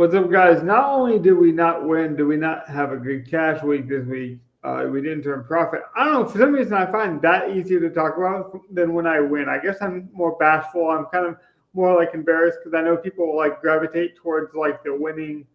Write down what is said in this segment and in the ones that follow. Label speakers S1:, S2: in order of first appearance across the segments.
S1: What's up, guys? Not only did we not win, did we not have a good cash week this week, we didn't turn profit. I don't know. For some reason, I find that easier to talk about than when I win. I guess I'm more bashful. I'm kind of more like embarrassed because I know people like gravitate towards like the winning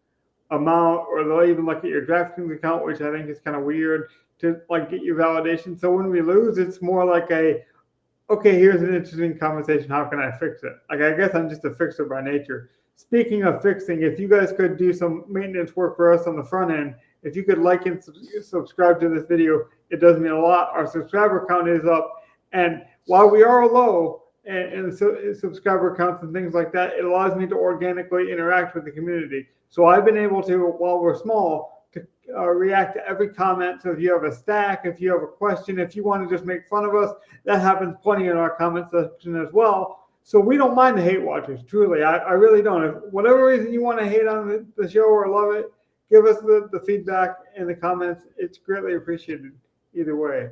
S1: amount, or they'll even look at your DraftKings account, which I think is kind of weird to like get your validation. So when we lose, it's more like okay, here's an interesting conversation. How can I fix it? Like, I guess I'm just a fixer by nature. Speaking of fixing, if you guys could do some maintenance work for us on the front end, if you could like and subscribe to this video, it does mean a lot. Our subscriber count is up. And while we are low in subscriber counts and things like that, it allows me to organically interact with the community. So I've been able to, while we're small, to react to every comment. So if you have a stack, if you have a question, if you want to just make fun of us, that happens plenty in our comment section as well. So we don't mind the hate watchers, truly. I really don't. If whatever reason you want to hate on the show or love it, give us the feedback in the comments. It's greatly appreciated either way.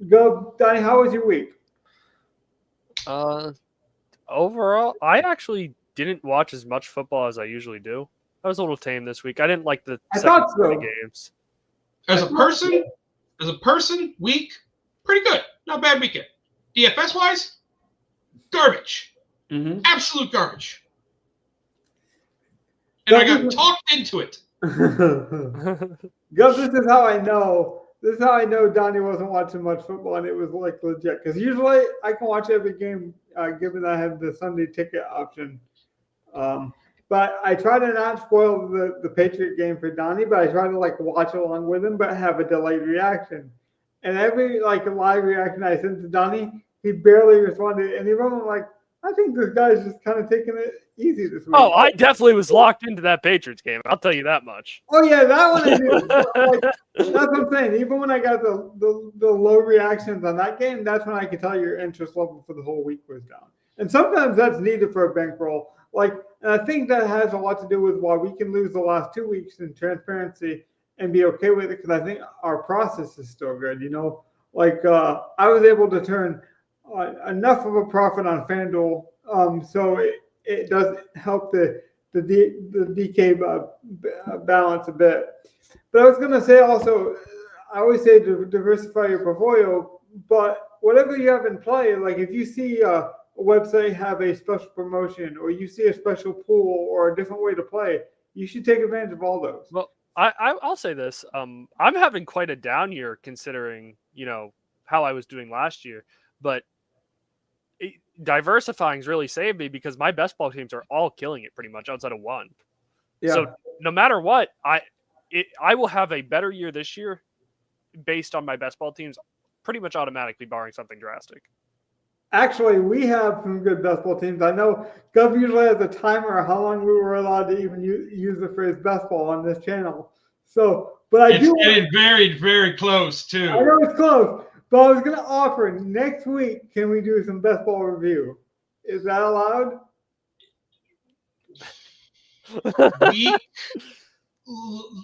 S1: Go, Donnie, how was your week?
S2: Overall, I actually didn't watch as much football as I usually do. I was a little tame this week. I didn't like the second games.
S3: As a person, week, pretty good. Not bad weekend. DFS-wise, garbage. Mm-hmm. Absolute garbage. And I got talked into it.
S1: Gus, this is how I know. This is how I know Donnie wasn't watching much football, and it was like legit. Because usually I can watch every game, given that I have the Sunday ticket option. But I try to not spoil the Patriot game for Donnie, but I try to like watch along with him, but have a delayed reaction. And every like live reaction I sent to Donnie, he barely responded. And even I'm like, I think this guy's just kind of taking it easy this week.
S2: Oh, I definitely was locked into that Patriots game. I'll tell you that much.
S1: Oh yeah, that one I knew. Like, that's what I'm saying. Even when I got the low reactions on that game, that's when I could tell your interest level for the whole week was down. And sometimes that's needed for a bankroll. Like, and I think that has a lot to do with why we can lose the last 2 weeks in transparency and be okay with it, because I think our process is still good. You know, like I was able to turn enough of a profit on FanDuel, so it does help the DK balance a bit. But I was going to say also, I always say to diversify your portfolio, but whatever you have in play, like if you see a website have a special promotion, or you see a special pool or a different way to play, you should take advantage of all those.
S2: Well, I'll say this. I'm having quite a down year considering, how I was doing last year. But diversifying's really saved me because my best ball teams are all killing it pretty much outside of one. Yeah. So no matter what, I will have a better year this year based on my best ball teams pretty much automatically, barring something drastic.
S1: Actually, we have some good best ball teams. I know Gov usually has a timer of how long we were allowed to even use the phrase best ball on this channel. So, but
S3: it's getting very, very close too.
S1: I know it's close, but I was going to offer next week. Can we do some best ball review? Is that allowed?
S3: Week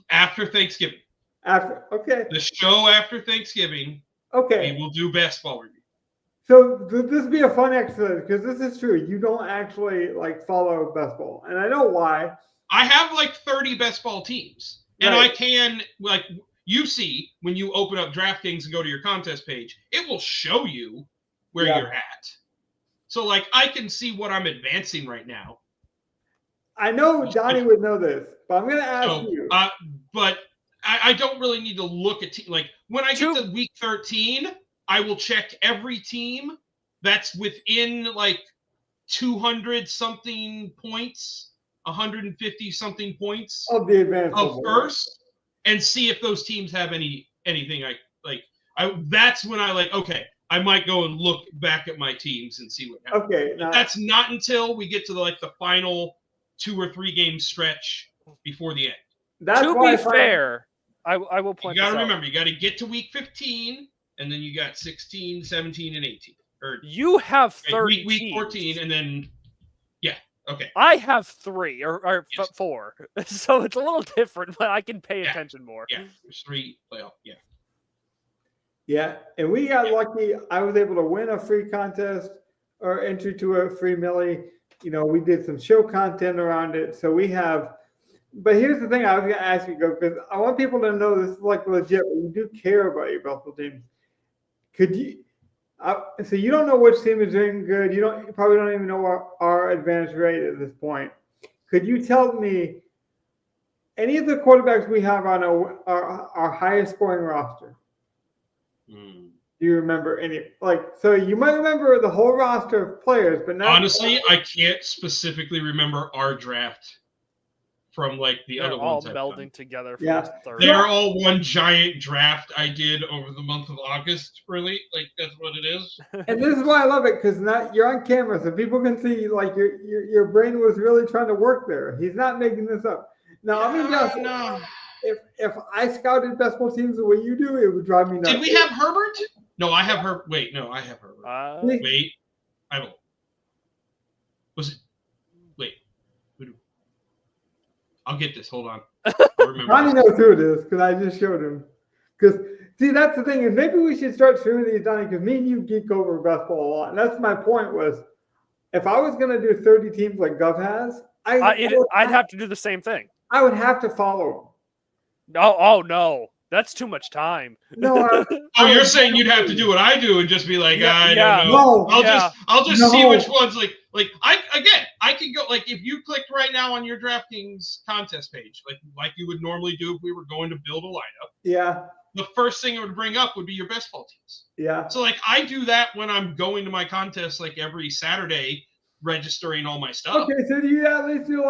S3: after Thanksgiving.
S1: Okay.
S3: The show after Thanksgiving.
S1: Okay.
S3: We will do best ball review.
S1: So this would be a fun exercise because this is true. You don't actually like follow best ball, and I know why.
S3: I have like 30 best ball teams, and I can like you see when you open up DraftKings and go to your contest page, it will show you where you're at. So like I can see what I'm advancing right now.
S1: I know Donnie would know this, but I'm going to ask you.
S3: But I don't really need to look at like when I get to week 13. I will check every team that's within like 200 something points, 150 something points
S1: of the advanced
S3: of first, and see if those teams have anything I like. That's when I like. Okay, I might go and look back at my teams and see what happens.
S1: Okay,
S3: that's not until we get to the final 2 or 3 game stretch before the end.
S1: That's
S2: to be fair, I will point.
S3: You got to remember, you got to get to week 15. And then you got 16, 17, and 18. Or
S2: you have 30
S3: week 14, and then okay.
S2: I have 3 or 4, so it's a little different, but I can pay attention more.
S3: Yeah, there's 3 playoff.
S1: Yeah, and we got lucky. I was able to win a free contest or entry to a free millie. We did some show content around it, so we have But here's the thing I was going to ask you, because I want people to know this is like legit. But you do care about your basketball teams. Could you? So you don't know which team is doing good. You probably don't even know our advantage rate at this point. Could you tell me any of the quarterbacks we have on our highest scoring roster? Do you remember any? So you might remember the whole roster of players, but not
S3: honestly, I can't specifically remember our draft from the
S2: They're
S3: other
S2: all
S3: ones I've
S2: melding
S3: done.
S2: together for
S1: Yeah.
S2: this third.
S3: They are all one giant draft I did over the month of August. Really, that's what it is.
S1: And this is why I love it, because you're on camera, so people can see your brain was really trying to work there. He's not making this up. Now I'm gonna guess. If I scouted basketball teams the way you do, it would drive me nuts.
S3: Did we have Herbert? No, I have Herbert. Wait, no, I have Herbert. Wait, I will. Was it? Wait. I'll get this. Hold on.
S1: Donnie knows who it is because I just showed him. Because see, that's the thing is maybe we should start streaming these, Donnie, because me and you geek over basketball a lot, and that's my point. Was if I was going to do 30 teams like Gov has,
S2: I'd have to do the same thing.
S1: I would have to follow
S2: them. Oh no. That's too much time.
S1: No.
S3: You're saying you'd have to do what I do and just be like, I don't
S1: know.
S3: No, I'll just see which ones I can go if you clicked right now on your DraftKings contest page, like you would normally do if we were going to build a lineup.
S1: Yeah.
S3: The first thing it would bring up would be your best ball teams.
S1: Yeah.
S3: So I do that when I'm going to my contest every Saturday, registering all my stuff.
S1: Okay, so do you at least do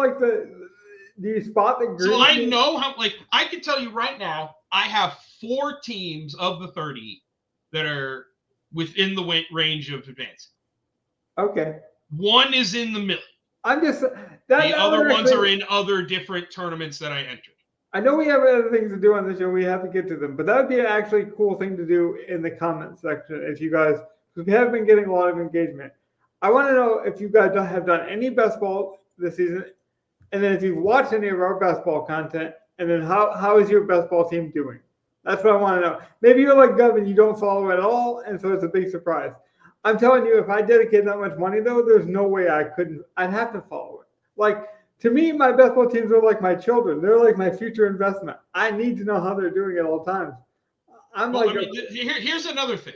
S1: do you spot the green?
S3: So I know how I can tell you right now, I have 4 teams of the 30 that are within the range of advancing.
S1: Okay.
S3: 1 is in the middle.
S1: I'm just
S3: the other ones are in other different tournaments that I entered.
S1: I know we have other things to do on the show. We have to get to them, but that would be an actually cool thing to do in the comment section if you guys, because we have been getting a lot of engagement. I want to know if you guys have done any best ball this season, and then if you've watched any of our best ball content, and then how is your best ball team doing? That's what I want to know. Maybe you're like Gov and you don't follow at all, and so it's a big surprise. I'm telling you, if I dedicated that much money, though, there's no way I couldn't. I'd have to follow it. To me, my best ball teams are like my children. They're like my future investment. I need to know how they're doing at all times.
S3: Here's another thing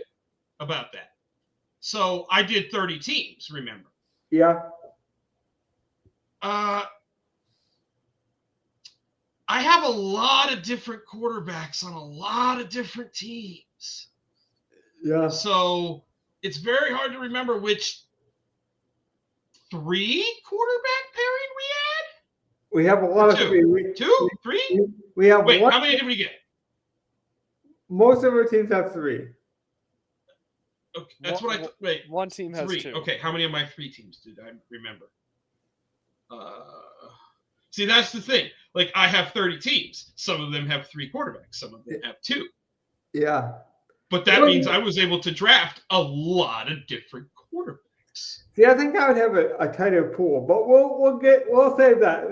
S3: about that. So I did 30 teams, remember?
S1: Yeah.
S3: I have a lot of different quarterbacks on a lot of different teams.
S1: Yeah.
S3: So it's very hard to remember which 3 quarterback pairing we had.
S1: We have a lot of
S3: 2, 3.
S1: We have.
S3: Wait, how many did we get?
S1: Most of our teams have 3.
S3: Okay, that's what I wait.
S2: One team has
S3: 3.
S2: 2.
S3: Okay, how many of my 3 teams did I remember? See, that's the thing. I have 30 teams. Some of them have 3 quarterbacks. Some of them have 2.
S1: Yeah.
S3: But that means I was able to draft a lot of different quarterbacks.
S1: See, I think I would have a tighter pool, but we'll save that.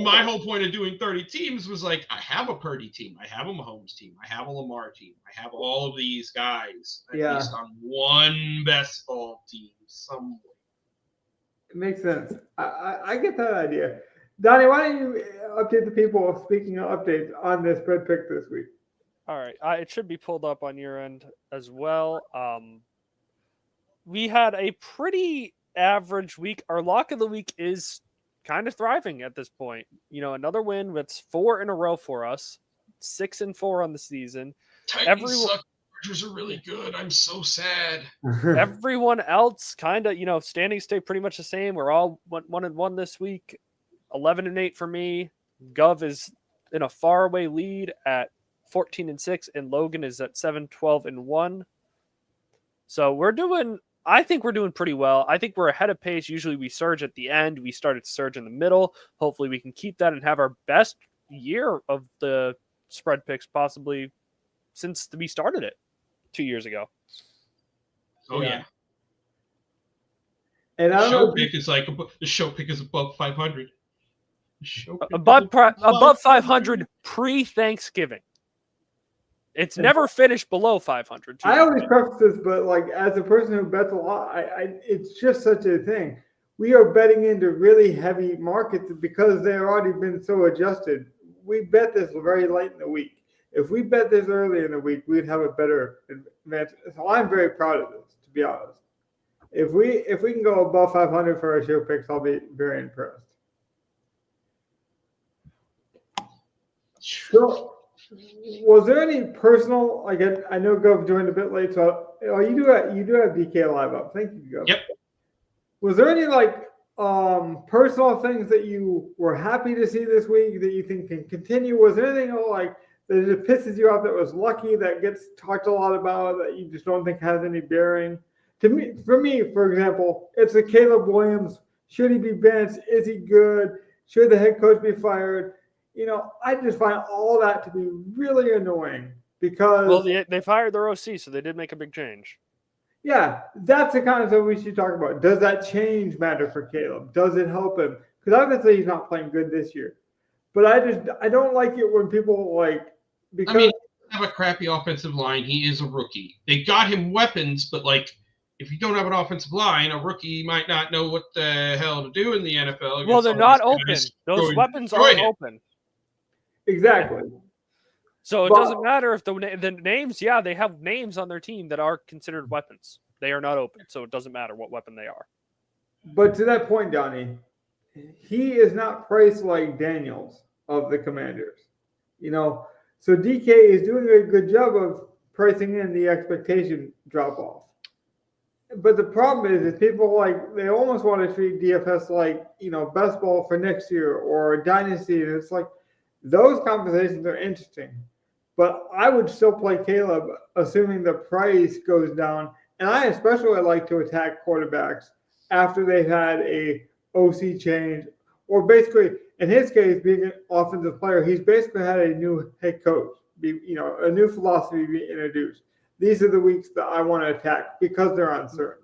S3: My whole point of doing 30 teams was I have a Purdy team, I have a Mahomes team, I have a Lamar team, I have all of these guys at least on one best ball team somewhere.
S1: It makes sense. I get that idea. Donnie, why don't you update the people, speaking of updates, on this spread pick this week?
S2: All right. It should be pulled up on your end as well. We had a pretty average week. Our lock of the week is kind of thriving at this point. Another win. That's 4 in a row for us. 6-4 on the season.
S3: Titans suck. Chargers are really good. I'm so sad.
S2: Everyone else kind of, standings stay pretty much the same. We're all 1-1 this week. 11-8 for me. Gov is in a faraway lead at 14-6, and Logan is at 7-12-1. So I think we're doing pretty well. I think we're ahead of pace. Usually we surge at the end. We started to surge in the middle. Hopefully we can keep that and have our best year of the spread picks possibly since we started it 2 years ago.
S3: Oh yeah.
S1: And
S3: the show pick is above 500.
S2: Above 500 pre-Thanksgiving. It's never finished below 500.
S1: I always preface this, but as a person who bets a lot, it's just such a thing. we are betting into really heavy markets because they've already been so adjusted. We bet this very late in the week. If we bet this early in the week, we'd have a better advantage. So I'm very proud of this, to be honest. If we can go above 500 for our show picks, I'll be very impressed. So, was there any personal? Like, I know Gov joined a bit late, so you do have DK Live up. Thank you, Gov.
S3: Yep.
S1: Was there any personal things that you were happy to see this week that you think can continue? Was there anything like that just pisses you off that was lucky that gets talked a lot about that you just don't think has any bearing? For me, for example, it's a Caleb Williams. Should he be benched? Is he good? Should the head coach be fired? I just find all that to be really annoying because
S2: they fired their OC, so they did make a big change.
S1: Yeah, that's the kind of stuff we should talk about. Does that change matter for Caleb? Does it help him? Because obviously he's not playing good this year. But I don't like it when people because
S3: he have a crappy offensive line. He is a rookie. They got him weapons, but if you don't have an offensive line, a rookie might not know what the hell to do in the NFL.
S2: Well, they're not open. Those weapons aren't open.
S1: Exactly.
S2: So it doesn't matter if the names, they have names on their team that are considered weapons. They are not open, so it doesn't matter what weapon they are.
S1: But to that point, Donnie, he is not priced like Daniels of the Commanders. So DK is doing a good job of pricing in the expectation drop-off. But the problem is people they almost want to treat DFS like, best ball for next year or a dynasty. And it's those conversations are interesting. But I would still play Caleb, assuming the price goes down. And I especially like to attack quarterbacks after they've had a OC change. Or basically, in his case, being an offensive player, he's basically had a new head coach, a new philosophy be introduced. These are the weeks that I want to attack because they're uncertain.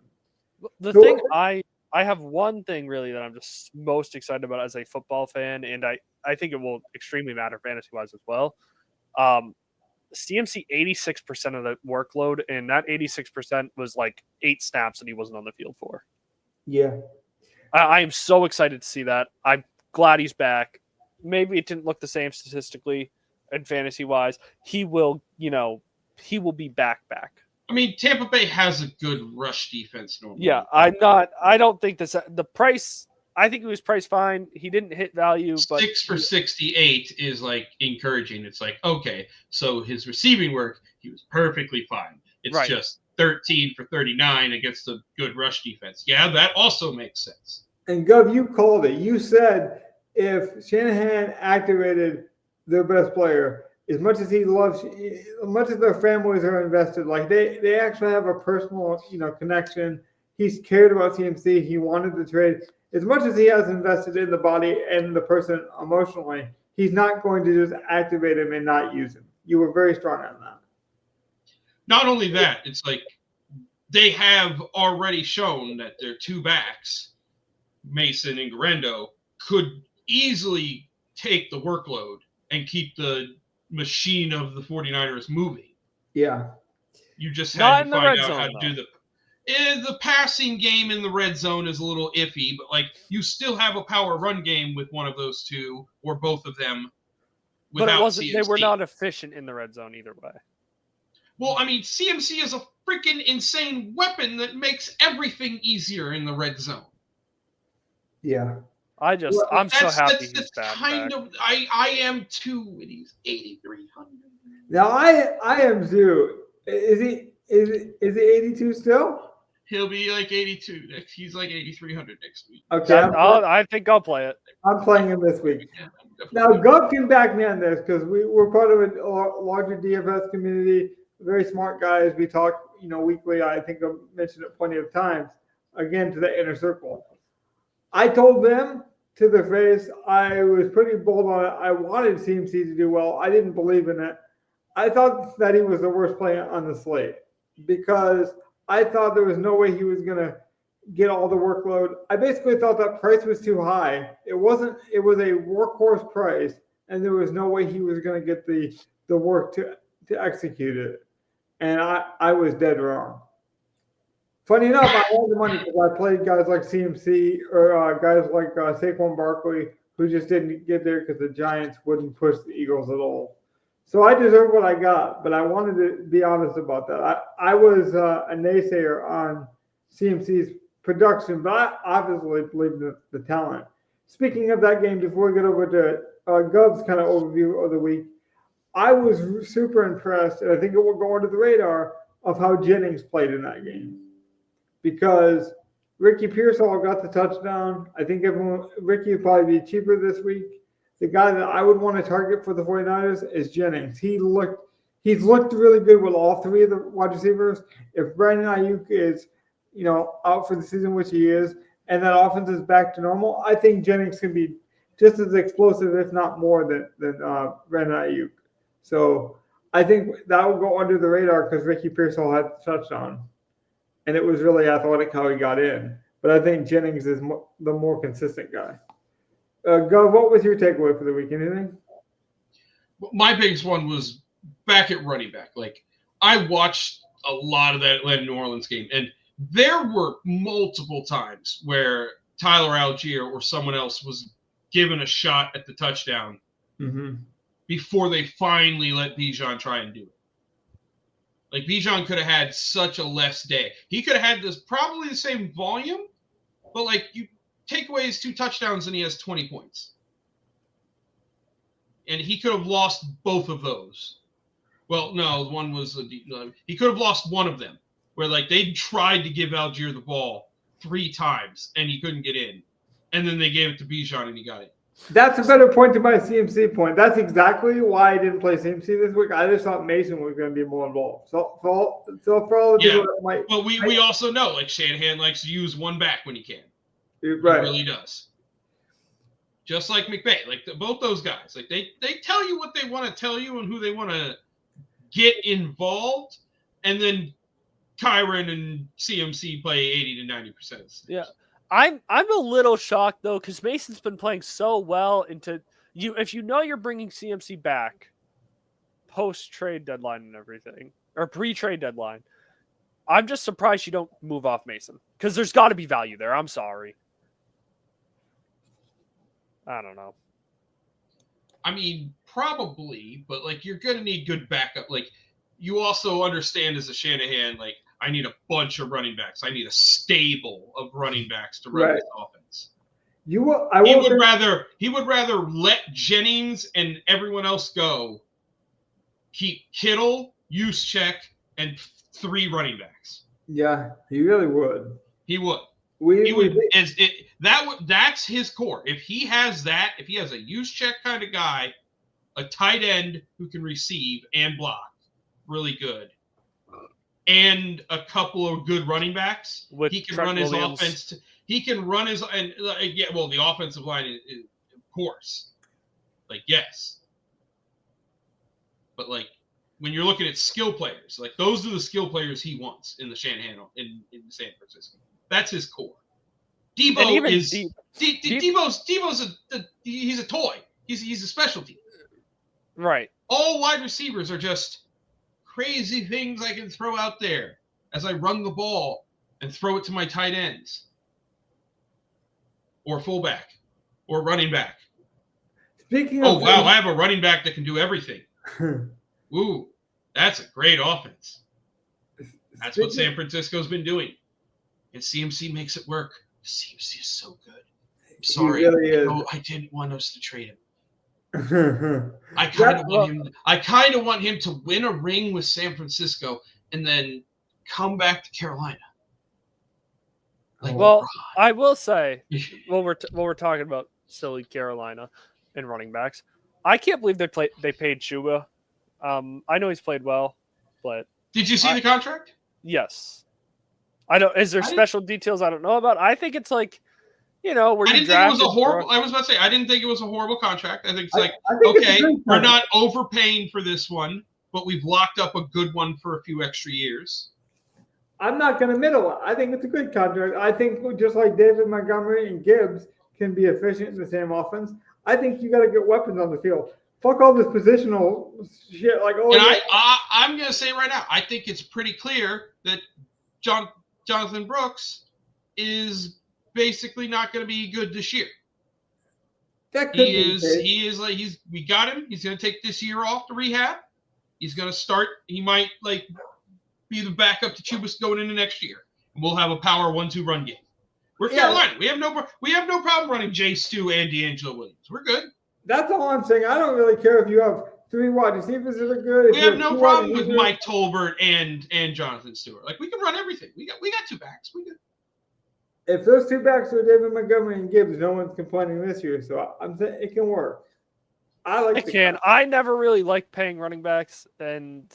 S2: I have one thing really that I'm just most excited about as a football fan, and I think it will extremely matter fantasy-wise as well. CMC 86% of the workload, and that 86% was 8 snaps that he wasn't on the field for.
S1: Yeah.
S2: I am so excited to see that. I'm glad he's back. Maybe it didn't look the same statistically and fantasy-wise. He will be back.
S3: Tampa Bay has a good rush defense normally.
S2: Yeah, I don't think the price. I think he was priced fine. He didn't hit value, but
S3: 6 for 68 is encouraging. It's okay, so his receiving work, he was perfectly fine. It's just 13 for 39 against a good rush defense. Yeah, that also makes sense.
S1: And Gov, you called it. You said if Shanahan activated their best player, as much as he loves, as much as their families are invested, they actually have a personal, connection. He's cared about CMC. He wanted to trade. As much as he has invested in the body and the person emotionally, he's not going to just activate him and not use him. You were very strong on that.
S3: Not only that, it's they have already shown that their two backs, Mason and Garendo, could easily take the workload and keep the machine of the 49ers moving.
S1: Yeah.
S3: You just had to find out how to do the passing game in the red zone is a little iffy, but you still have a power run game with one of those two or both of them.
S2: But it wasn't. CMC. They were not efficient in the red zone either way.
S3: Well, CMC is a freaking insane weapon that makes everything easier in the red zone.
S1: Yeah.
S2: I'm so happy he's back.
S3: I am too. And he's 8,300.
S1: Now I am too. Is he 82 still?
S3: He'll be 82 next. He's 8,300 next week.
S1: Okay.
S2: I think I'll play it.
S1: I'm playing him this week. Now, Gov can back me on this because we're part of a larger DFS community. Very smart guys. We talk, weekly. I think I've mentioned it plenty of times. Again, to the inner circle. I told them to their face, I was pretty bold on it. I wanted CMC to do well. I didn't believe in it. I thought that he was the worst player on the slate because I thought there was no way he was going to get all the workload. I basically thought that price was too high. It wasn't. It was a workhorse price, and there was no way he was going to get the work to execute it. And I was dead wrong. Funny enough, I had the money because I played guys like CMC or guys like Saquon Barkley who just didn't get there because the Giants wouldn't push the Eagles at all. So I deserve what I got, but I wanted to be honest about that. I was a naysayer on CMC's production, but I obviously believe in the talent. Speaking of that game, before we get over to Gov's kind of overview of the week, I was super impressed, and I think it will go under the radar, of how Jennings played in that game. Because Ricky Pearsall got the touchdown. I think Ricky would probably be cheaper this week. The guy that I would want to target for the 49ers is Jennings. He's looked really good with all three of the wide receivers. If Brandon Ayuk is, out for the season, which he is, and that offense is back to normal, I think Jennings can be just as explosive, if not more, than Brandon Ayuk. So I think that will go under the radar because Ricky Pearsall had the touchdown. And it was really athletic how he got in. But I think Jennings is the more consistent guy. Gov, what was your takeaway for the week? Anything?
S3: My biggest one was back at running back. Like, I watched a lot of that Atlanta New Orleans game, and there were multiple times where Tyler Algier or someone else was given a shot at the touchdown before they finally let Bijan try and do it. Like, Bijan could have had such a less day. He could have had probably the same volume, but, like, you take away his 2 touchdowns and he has 20 points. And he could have lost both of those. Well, no, one was he could have lost one of them, where, like, they tried to give Algier the ball 3 times and he couldn't get in. And then they gave it to Bijan and he got it.
S1: That's a better point to my CMC point. That's exactly why I didn't play CMC this week. I just thought Mason was going to be more involved. So for all the people that might.
S3: But we also know, like, Shanahan likes to use one back when he can.
S1: Right.
S3: He really does. Just like McVay, like both those guys, like they tell you what they want to tell you and who they want to get involved, and then Kyron and CMC play 80 to 90%.
S2: Yeah. I'm a little shocked though, because Mason's been playing so well if you're bringing CMC back post trade deadline and everything, or pre-trade deadline, I'm just surprised you don't move off Mason, because there's got to be value there. I'm sorry. I don't know.
S3: I mean, probably, but, like, you're going to need good backup. Like, you also understand as a Shanahan, like, I need a bunch of running backs. I need a stable of running backs to run this offense. He would rather let Jennings and everyone else go, keep Kittle, Juszczyk, and 3 running backs.
S1: Yeah, he really would.
S3: He would. That's his core. If he has that, if he has a Juszczyk kind of guy, a tight end who can receive and block really good, and a couple of good running backs, he can run his offense. He can run his the offensive line is, of course, like, yes, but, like, when you're looking at skill players, like, those are the skill players he wants in the Shanahan in San Francisco. That's his core. Debo is Debo's he's a toy. He's a specialty.
S2: Right.
S3: All wide receivers are just crazy things I can throw out there as I run the ball and throw it to my tight ends or fullback or running back. Wow, I have a running back that can do everything. Ooh, that's a great offense. That's what San Francisco's been doing. And CMC makes it work. CMC is so good. I'm sorry.
S1: He really is.
S3: I didn't want us to trade him. I kind of want him to win a ring with San Francisco and then come back to Carolina.
S2: Like, well, I will say, while we're talking about silly Carolina and running backs, I can't believe they paid Chuba. I know he's played well, but
S3: did you see the contract?
S2: Yes. I don't. Is there special details I don't know about? I think it's like, where
S3: I didn't think it was a horrible. I was about to say I didn't think it was a horrible contract. I think it's we're not overpaying for this one, but we've locked up a good one for a few extra years.
S1: I'm not going to middle. I think it's a good contract. I think just like David Montgomery and Gibbs can be efficient in the same offense, I think you got to get weapons on the field. Fuck all this positional shit. Like,
S3: I'm going to say right now, I think it's pretty clear that Jonathan Brooks is basically not going to be good this year.
S1: That could be
S3: we got him. He's going to take this year off to rehab. He's going to start. He might be the backup to Chubas going into next year. And we'll have a power 1-2 run game. We're Carolina. We have no problem running Jay Stu and D'Angelo Williams. We're good.
S1: That's all I'm saying. I don't really care if you have 3 wide receivers that are good.
S3: We have no problem with Mike Tolbert and Jonathan Stewart. We can run everything. We got 2 backs. We good.
S1: If those 2 backs are David Montgomery and Gibbs, no one's complaining this year. So I'm saying it can work.
S2: It can. I never really liked paying running backs, and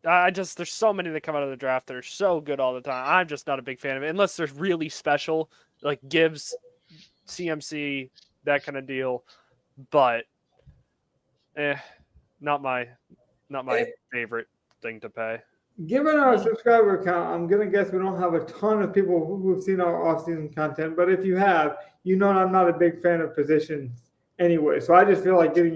S2: there's so many that come out of the draft that are so good all the time. I'm just not a big fan of it unless they're really special, like Gibbs, CMC, that kind of deal. But not my favorite thing to pay.
S1: Given our subscriber count, I'm going to guess we don't have a ton of people who've seen our off-season content. But if you have, I'm not a big fan of positions anyway. So I just feel like getting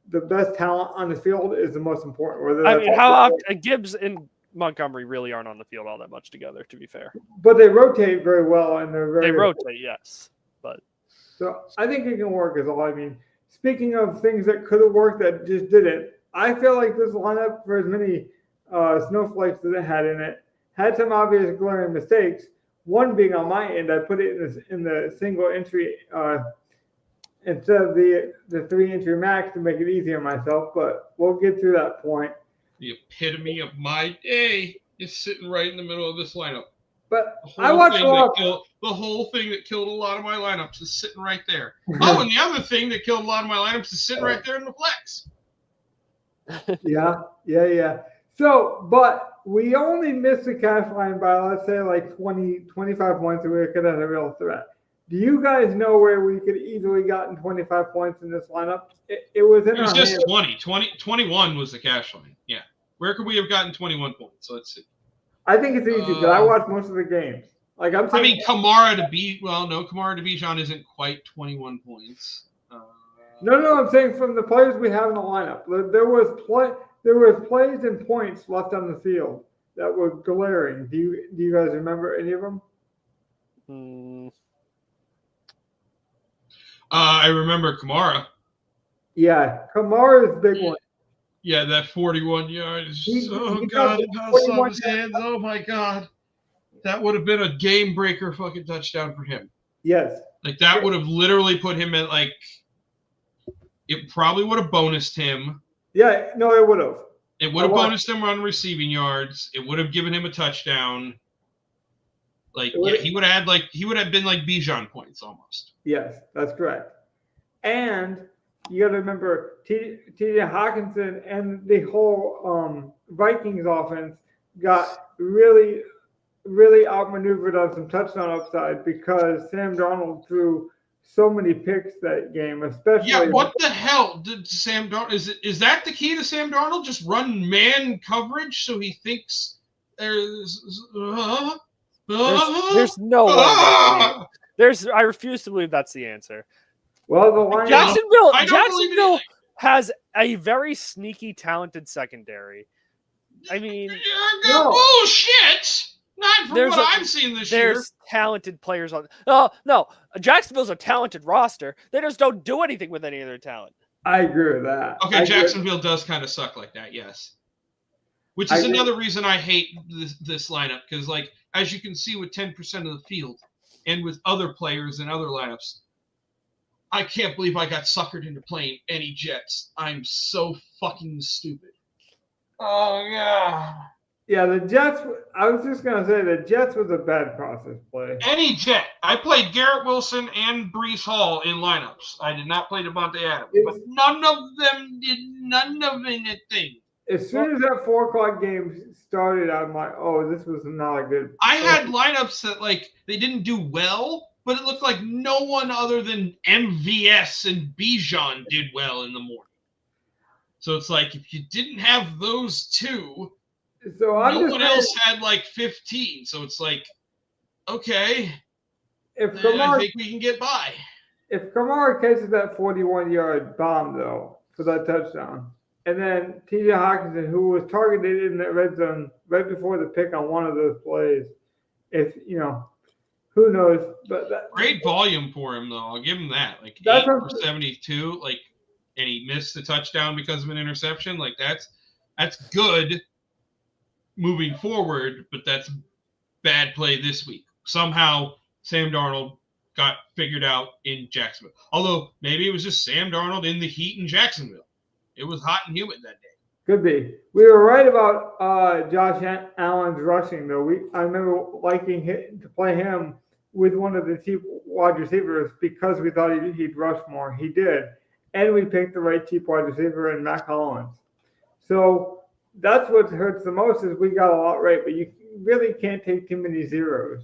S1: the best talent on the field is the most important.
S2: How often Gibbs and Montgomery really aren't on the field all that much together, to be fair.
S1: But they rotate very well, and they
S2: rotate, yes. But
S1: so I think it can work. Is all I mean. Speaking of things that could have worked that just didn't, I feel like this lineup, for as many snowflakes that it had in it, had some obvious glaring mistakes. One being on my end, I put it in the single entry instead of the 3 entry max to make it easier on myself, but we'll get through that point.
S3: The epitome of my day is sitting right in the middle of this lineup.
S1: But I watched
S3: the whole thing that killed a lot of my lineups is sitting right there. Oh, and the other thing that killed a lot of my lineups is sitting right there in the flex.
S1: Yeah. So, but we only missed the cash line by, let's say, 20, 25 points, and we could have a real threat. Do you guys know where we could easily gotten 25 points in this lineup? It was
S3: just 21 was the cash line. Yeah. Where could we have gotten 21 points? Let's see.
S1: I think it's easy because I watched most of the games.
S3: Kamara to Bijan isn't quite 21 points.
S1: No, I'm saying from the players we have in the lineup. There was plays and points left on the field that were glaring. Do you guys remember any of them?
S3: I remember Kamara.
S1: Yeah, Kamara's big one.
S3: Yeah, that 41 yards. God, it bounced off his hands. Oh, my God. That would have been a game-breaker fucking touchdown for him.
S1: Yes.
S3: That would have literally put him at, it probably would have bonused him.
S1: Yeah, no, it would have.
S3: It would have bonused him on receiving yards. It would have given him a touchdown. He would have been like Bijan points almost.
S1: Yes, that's correct. And you got to remember, T.J. Hawkinson and the whole Vikings offense got really, really outmaneuvered on some touchdown upside because Sam Darnold threw so many picks that game, especially.
S3: Yeah, what the hell did Sam Darnold? Is that the key to Sam Darnold? Just run man coverage so he thinks there's no
S2: way. I refuse to believe that's the answer.
S1: Well, the line
S2: Jacksonville has a very sneaky, talented secondary. I mean,
S3: bullshit. Not from what I've seen this year.
S2: There's talented players on. No, Jacksonville's a talented roster. They just don't do anything with any of their talent.
S1: I agree with that.
S3: Okay, Jacksonville does kind of suck like that, yes. Which is another reason I hate this lineup because, as you can see with 10% of the field and with other players and other lineups, I can't believe I got suckered into playing any Jets. I'm so fucking stupid. Oh, yeah.
S1: Yeah, the Jets, I was just going to say the Jets was a bad process play.
S3: Any Jet. I played Garrett Wilson and Breece Hall in lineups. I did not play Devontae Adams. But none of them did anything.
S1: As soon as that 4 o'clock game started, I'm like, oh, this was not a good.
S3: I had lineups that, they didn't do well, but it looked like no one other than MVS and Bijan did well in the morning. So it's if you didn't have those two, no one else had 15. So it's okay. I think we can get by.
S1: If Kamara catches that 41-yard bomb, though, for that touchdown, and then T.J. Hawkinson, who was targeted in that red zone right before the pick on one of those plays, if who knows? But
S3: great volume for him, though. I'll give him that. Like 8 for 72, like, and he missed the touchdown because of an interception. Like that's good moving forward, but that's bad play this week. Somehow Sam Darnold got figured out in Jacksonville. Although maybe it was just Sam Darnold in the heat in Jacksonville. It was hot and humid that day.
S1: Could be. We were right about Josh Allen's rushing, though. I remember liking to play him with one of the cheap wide receivers because we thought he'd rush more. He did. And we picked the right cheap wide receiver in Mac Hollins. So that's what hurts the most is we got a lot right, but you really can't take too many zeros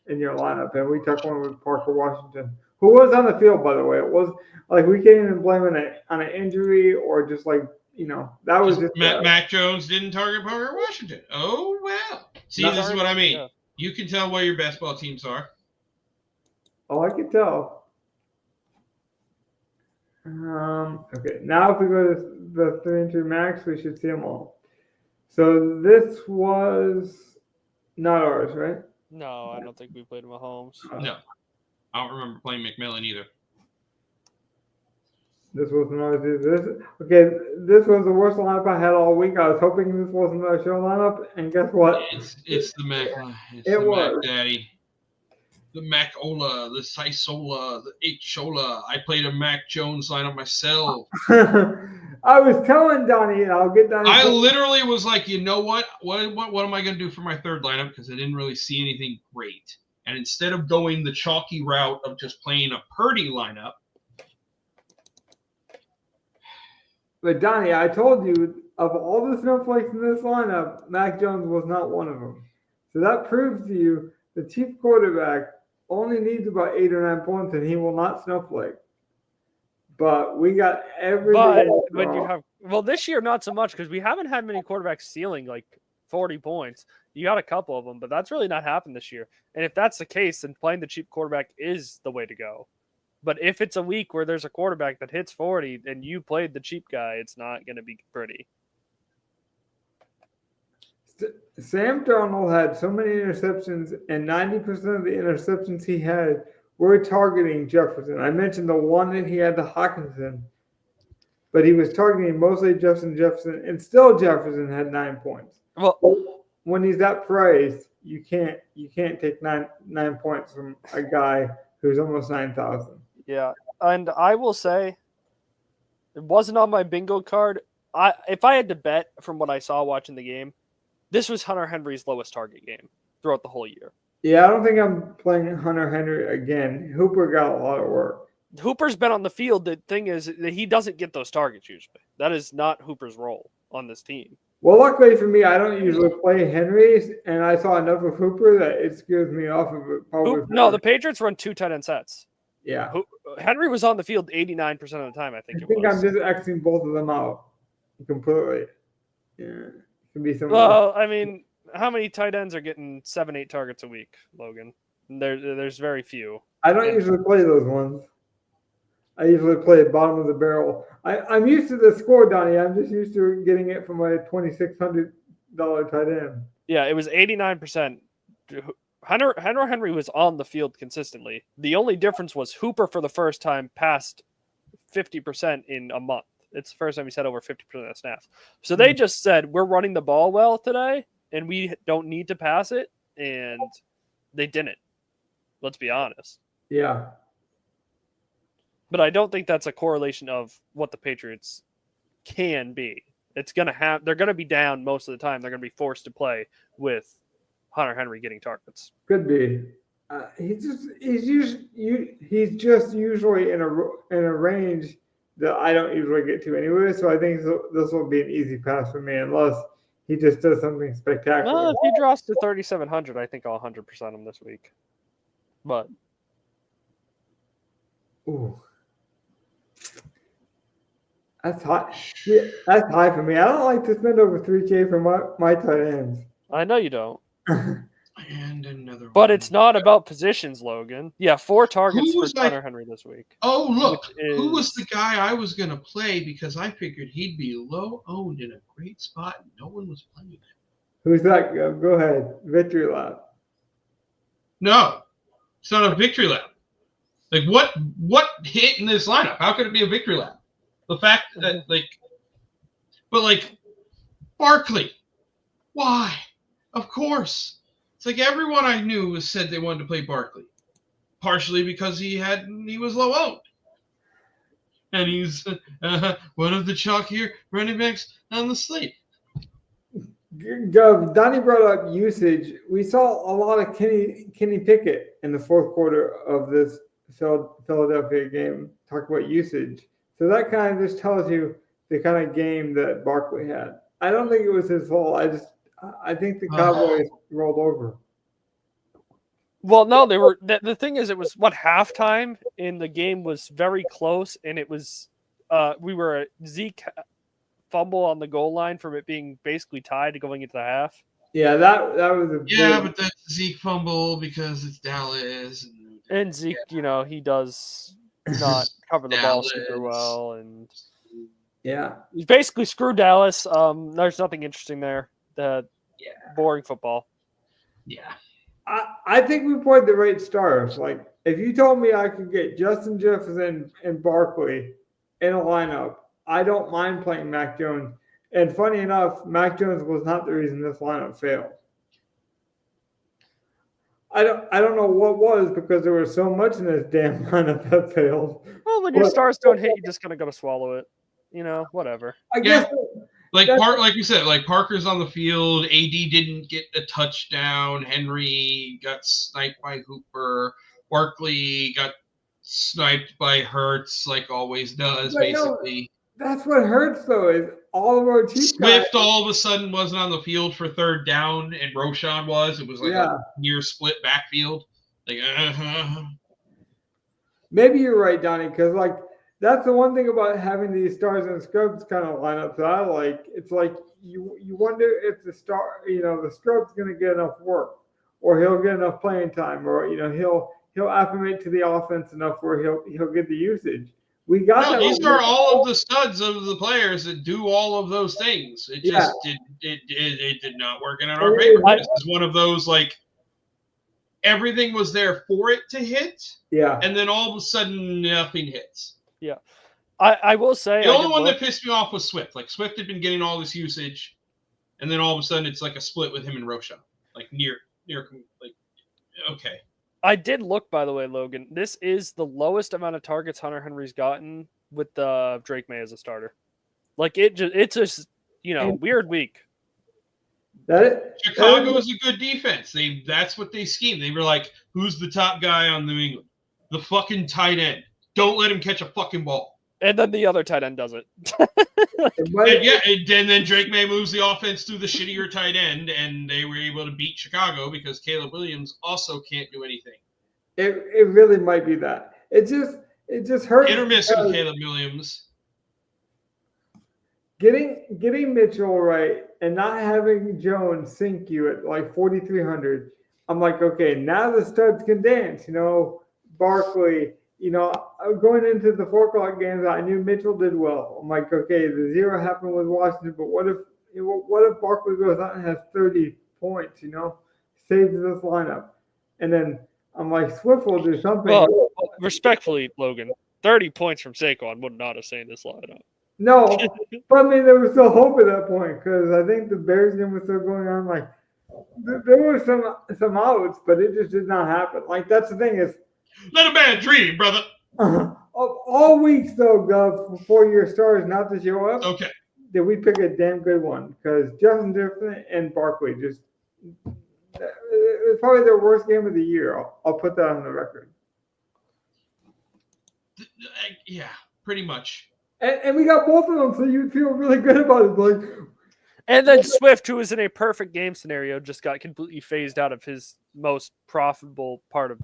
S1: in your lineup. And we took one with Parker Washington, who was on the field, by the way. It was like we can't even blame him on an injury or just like, that was just
S3: Mac Jones didn't target Parker Washington. Oh, well. See, this is what I mean. Yeah. You can tell where your best ball teams are.
S1: Oh, I can tell. Okay, now if we go to the 3-3 max, we should see them all. So this was not ours, right?
S2: No, I don't think we played Mahomes.
S3: No. I don't remember playing McMillan either.
S1: This wasn't ours either. This was the worst lineup I had all week. I was hoping this wasn't our show lineup, and guess what?
S3: It's the Mac. It's the Mac Daddy. The Mac-Ola, the Sisola, the H-Ola. I played a Mac Jones lineup myself.
S1: I was telling Donnie, and I'll get Donnie.
S3: I literally was like, you know what? What am I going to do for my third lineup? Because I didn't really see anything great. And instead of going the chalky route of just playing a Purdy lineup.
S1: But Donnie, I told you, of all the snowflakes in this lineup, Mac Jones was not one of them. So that proves to you the cheap quarterback only needs about 8 or 9 points, and he will not snowflake. But we got everything.
S2: But you have this year not so much because we haven't had many quarterbacks ceiling like 40 points. You got a couple of them, but that's really not happened this year. And if that's the case, then playing the cheap quarterback is the way to go. But if it's a week where there's a quarterback that hits 40 and you played the cheap guy, it's not going to be pretty.
S1: Sam Darnold had so many interceptions, and 90% of the interceptions he had were targeting Jefferson. I mentioned the one that he had to Hockenson, but he was targeting mostly Jefferson, and still Jefferson had 9 points.
S2: Well,
S1: when he's that praised, you can't take 9 points from a guy who's almost 9,000.
S2: Yeah, and I will say, it wasn't on my bingo card. If I had to bet from what I saw watching the game, this was Hunter Henry's lowest target game throughout the whole year.
S1: Yeah, I don't think I'm playing Hunter Henry again. Hooper got a lot of work.
S2: Hooper's been on the field. The thing is that he doesn't get those targets usually. That is not Hooper's role on this team.
S1: Well, luckily for me, I don't usually play Henry's, and I saw enough of Hooper that it scares me off of it.
S2: No, the Patriots run 2 tight end sets.
S1: Yeah.
S2: Henry was on the field 89% of the time, I think
S1: I'm just Xing both of them out completely. Yeah. It can be some.
S2: Well, I mean, how many tight ends are getting 7-8 targets a week, Logan? There's very few.
S1: I don't usually play those ones. I usually play bottom of the barrel. I'm used to the score, Donnie. I'm just used to getting it from a $2,600 tight end.
S2: Yeah, it was 89%. Hunter Henry was on the field consistently. The only difference was Hooper for the first time passed 50% in a month. It's the first time he's had over 50% of the snaps. So they just said, we're running the ball well today, and we don't need to pass it, and they didn't. Let's be honest.
S1: Yeah.
S2: But I don't think that's a correlation of what the Patriots can be. They're going to be down most of the time. They're going to be forced to play with Hunter Henry getting targets.
S1: Could be. He's just usually in a range that I don't usually get to anyway. So I think this will be an easy pass for me unless he just does something spectacular.
S2: Well, if he drops to 3,700, I think I'll 100% him this week. But
S1: ooh, that's high. Yeah, that's high for me. I don't like to spend over $3,000 for my tight ends.
S2: I know you don't.
S3: And another
S2: But
S3: one.
S2: it's not about positions, Logan. Yeah, 4 targets for Hunter Henry this week.
S3: Oh, look. Who was the guy I was going to play because I figured he'd be low-owned in a great spot and no one was playing him.
S1: Who's that? Go ahead. Victory lap.
S3: No, it's not a victory lap. Like what hit in this lineup? How could it be a victory lap? The fact that Barkley, why? Of course, it's like everyone I knew said they wanted to play Barkley, partially because he was low owned, and he's one of the chalkier running backs on the slate.
S1: Donnie brought up usage. We saw a lot of Kenny Pickett in the fourth quarter of this Philadelphia game. Talk about usage. So that kind of just tells you the kind of game that Barkley had. I don't think it was his fault. I think the Cowboys rolled over.
S2: Well, no, they were. The thing is, it was halftime, and the game was very close, and it was. We were a Zeke fumble on the goal line from it being basically tied going into the half.
S1: Yeah, that was a
S3: but that's Zeke fumble because it's Dallas.
S2: And Zeke, he does not cover the ball super well, and he's basically screwed Dallas. There's nothing interesting there. Boring football.
S3: Yeah.
S1: I think we played the right stars. Like, if you told me I could get Justin Jefferson and Barkley in a lineup, I don't mind playing Mac Jones. And funny enough, Mac Jones was not the reason this lineup failed. I don't know what was, because there was so much in this damn lineup that failed.
S2: Well, when your stars don't hit, you just kind of got to swallow it. Whatever.
S1: I guess.
S3: Like you said, like Parker's on the field. AD didn't get a touchdown. Henry got sniped by Hooper. Barkley got sniped by Hurts, like always does, basically.
S1: No, that's what hurts, though, is all of our cheap
S3: Swift guys. All of a sudden wasn't on the field for third down, and Roshan was. It was like a near split backfield. Like,
S1: Maybe you're right, Donnie, because that's the one thing about having these stars and scrubs kind of lineups that I like. It's like you wonder if the scrub's going to get enough work, or he'll get enough playing time, or he'll acclimate to the offense enough where he'll get the usage. We got that.
S3: These are all of the studs of the players that do all of those things. It just it did not work in our favor. This is one of those, like, everything was there for it to hit.
S1: Yeah.
S3: And then all of a sudden nothing hits.
S2: Yeah. I will say
S3: the only one that pissed me off was Swift. Like, Swift had been getting all this usage, and then all of a sudden it's like a split with him and Roshan. Like near okay.
S2: I did look, by the way, Logan. This is the lowest amount of targets Hunter Henry's gotten with Drake May as a starter. Like, it's just weird week.
S3: Chicago is a good defense. That's what they schemed. They were like, who's the top guy on New England? The fucking tight end. Don't let him catch a fucking ball.
S2: And then the other tight end does it.
S3: and then Drake May moves the offense through the shittier tight end, and they were able to beat Chicago because Caleb Williams also can't do anything.
S1: It really might be that. It just hurts.
S3: Hit or miss with Caleb Williams.
S1: Getting Mitchell right and not having Jones sink you at like 4,300. I'm like, okay, now the studs can dance. Barkley. Going into the 4 o'clock games, I knew Mitchell did well. I'm like, okay, the 0 happened with Washington, but what if Barkley goes out and has 30 points? Saves this lineup, and then I'm like, Swift will do something.
S2: Well, respectfully, Logan, 30 points from Saquon would not have saved this lineup.
S1: No, but I mean, there was still hope at that point, because I think the Bears game was still going on. Like, there were some outs, but it just did not happen. Like, that's the thing is.
S3: Not a bad dream, brother.
S1: All weeks, though, Gov, before your stars not to show up.
S3: Okay.
S1: Did we pick a damn good one? Because Justin Jefferson and Barkley it was probably their worst game of the year. I'll put that on the record.
S3: Yeah, pretty much.
S1: And we got both of them, so you'd feel really good about it. Like,
S2: and then Swift, who was in a perfect game scenario, just got completely phased out of his most profitable part of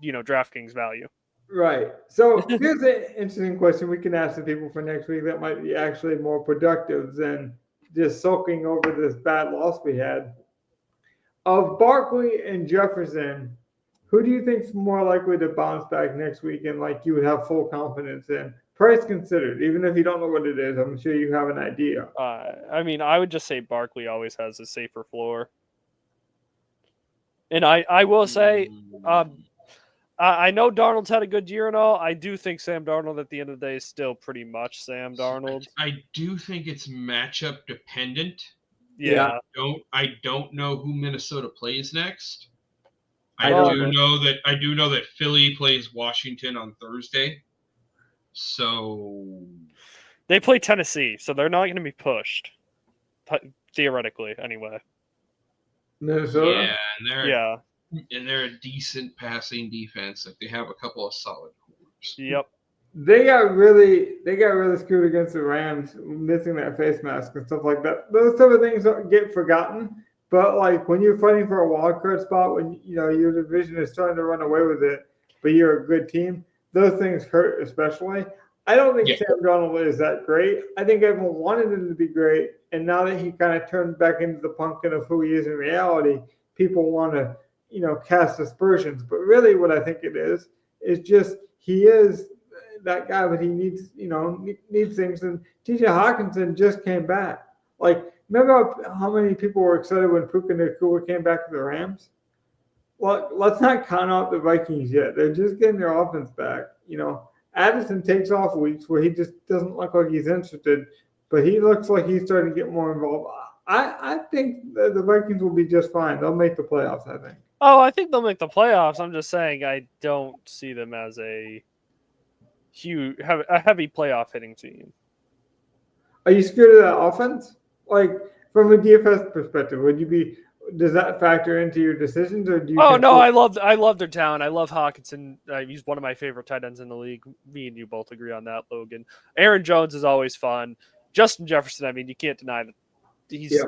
S2: DraftKings value.
S1: Right. So here's an interesting question we can ask the people for next week that might be actually more productive than just sulking over this bad loss we had. Of Barkley and Jefferson, who do you think is more likely to bounce back next week and like you would have full confidence in? Price considered, even if you don't know what it is, I'm sure you have an idea.
S2: I would just say Barkley always has a safer floor. And I will say, I know Darnold's had a good year and all. I do think Sam Darnold at the end of the day is still pretty much Sam Darnold.
S3: I do think it's matchup dependent.
S2: Yeah.
S3: I don't know who Minnesota plays next.
S1: I
S3: do know that Philly plays Washington on Thursday. So
S2: they play Tennessee, so they're not going to be pushed. Theoretically, anyway.
S1: Minnesota?
S3: Yeah, and they're a decent passing defense. Like they have a couple of solid corners.
S2: Yep.
S1: They got really screwed against the Rams, missing that face mask and stuff like that. Those type of things don't get forgotten. But like when you're fighting for a wild card spot, when your division is starting to run away with it, but you're a good team, those things hurt especially. I don't think Sam Darnold is that great. I think everyone wanted him to be great, and now that he kind of turned back into the pumpkin of who he is in reality, people want to cast aspersions. But really, what I think it is just he is that guy, but he needs needs things. And T.J. Hawkinson just came back. Like, remember how many people were excited when Puka Nacua came back to the Rams? Well, let's not count out the Vikings yet. They're just getting their offense back. Addison takes off weeks where he just doesn't look like he's interested, but he looks like he's starting to get more involved. I think the Vikings will be just fine. They'll make the playoffs, I think.
S2: Oh, I think they'll make the playoffs. I'm just saying I don't see them as a heavy playoff hitting team.
S1: Are you scared of that offense? Like, from a DFS perspective, does that factor into your decisions, or do you?
S2: Oh no, I love their talent. I love Hawkinson. He's one of my favorite tight ends in the league. Me and you both agree on that, Logan. Aaron Jones is always fun. Justin Jefferson, I mean, you can't deny that he's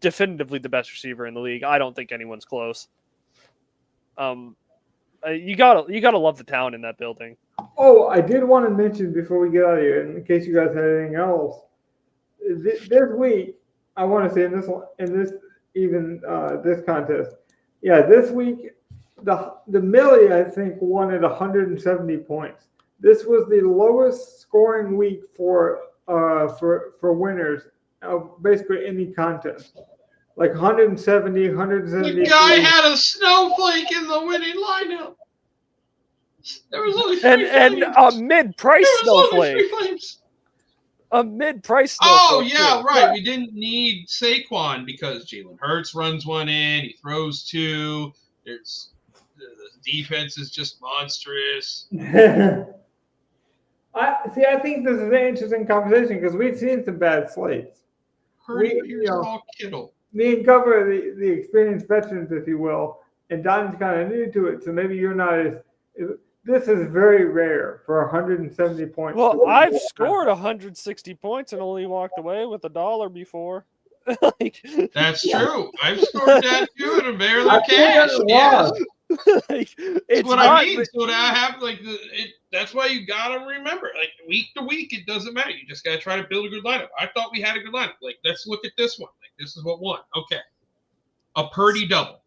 S2: definitively the best receiver in the league. I don't think anyone's close. You gotta love the talent in that building.
S1: Oh, I did want to mention before we get out of here, in case you guys had anything else. This week, I want to say this contest. Yeah, this week the Millie, I think, won at 170 points. This was the lowest scoring week for winners of basically any contest. Like 170.
S3: The guy had a snowflake in the winning lineup. There was only
S2: and a mid-price snowflake. A mid-price snowflake.
S3: Oh, yeah, right. We didn't need Saquon because Jalen Hurts runs one in. He throws two. The defense is just monstrous.
S1: I think this is an interesting conversation because we've seen some bad slates.
S3: Kittle.
S1: Me and Cover the experienced veterans, if you will, and Don's kind of new to it, so maybe you're not as. This is very rare for 170 points.
S2: Well, I've scored 160 points and only walked away with $1 before.
S3: That's true. I've scored that too, and I'm barely cash. Yeah. That's what I mean. So now I have that's why you gotta remember, like week to week, it doesn't matter. You just gotta try to build a good lineup. I thought we had a good lineup. Like, let's look at this one. Like, this is what won. Okay, a Purdy double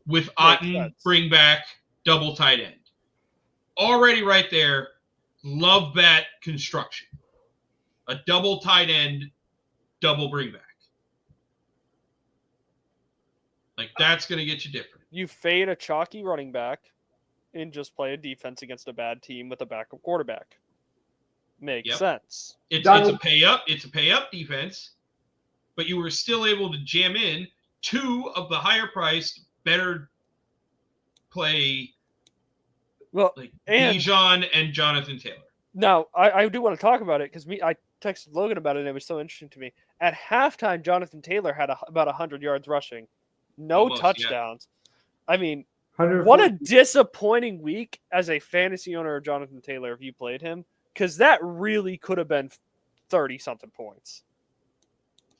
S3: with Otten bring back double tight end. Already right there, love that construction. A double tight end, double bring back. Like, that's going to get you different.
S2: You fade a chalky running back and just play a defense against a bad team with a backup quarterback. Makes sense.
S3: It's a pay up defense, but you were still able to jam in two of the higher priced, better play.
S2: Well,
S3: like Bijan and Jonathan Taylor.
S2: Now, I do want to talk about it because I texted Logan about it and it was so interesting to me. At halftime, Jonathan Taylor had about 100 yards rushing. No touchdowns. Yeah. I mean, what a disappointing week as a fantasy owner of Jonathan Taylor if you played him, because that really could have been 30-something points.